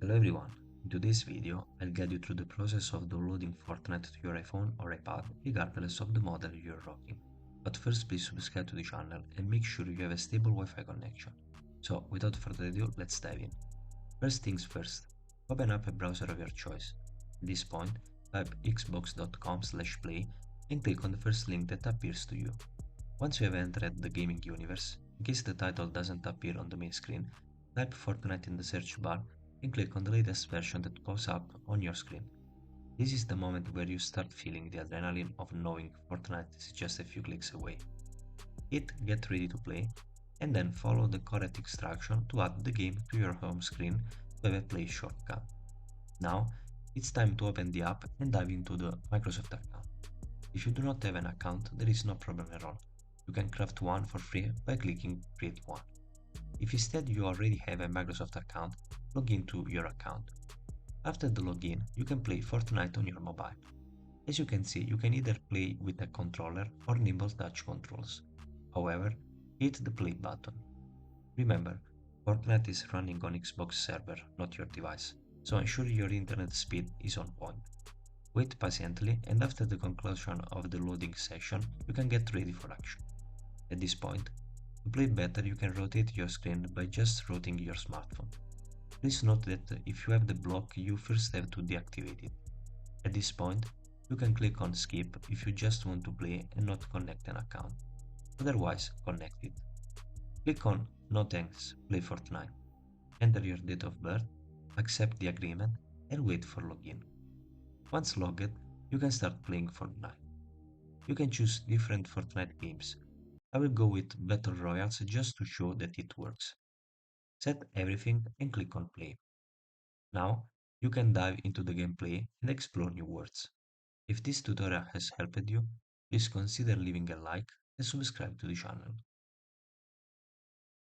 Hello everyone, in today's video I'll guide you through the process of downloading Fortnite to your iPhone or iPad regardless of the model you're rocking. But first please subscribe to the channel and make sure you have a stable Wi-Fi connection. So without further ado, let's dive in. First things first, open up a browser of your choice. At this point, type xbox.com/play and click on the first link that appears to you. Once you have entered the gaming universe, in case the title doesn't appear on the main screen, type Fortnite in the search bar and click on the latest version that pops up on your screen. This is the moment where you start feeling the adrenaline of knowing Fortnite is just a few clicks away. Hit get ready to play and then follow the correct instruction to add the game to your home screen to have a play shortcut. Now, it's time to open the app and dive into the Microsoft account. If you do not have an account, there is no problem at all. You can craft one for free by clicking Create One. If instead you already have a Microsoft account, log into your account. After the login, you can play Fortnite on your mobile. As you can see, you can either play with a controller or nimble touch controls. However, hit the play button. Remember, Fortnite is running on Xbox server, not your device, so ensure your internet speed is on point. Wait patiently, and after the conclusion of the loading session, you can get ready for action. At this point, to play better, you can rotate your screen by just rotating your smartphone. Please note that if you have the block, you first have to deactivate it. At this point, you can click on skip if you just want to play and not connect an account. Otherwise, connect it. Click on No thanks, play Fortnite. Enter your date of birth, accept the agreement, and wait for login. Once logged, you can start playing Fortnite. You can choose different Fortnite games. I will go with Battle Royals just to show that it works. Set everything and click on play. Now, you can dive into the gameplay and explore new worlds. If this tutorial has helped you, please consider leaving a like and subscribe to the channel.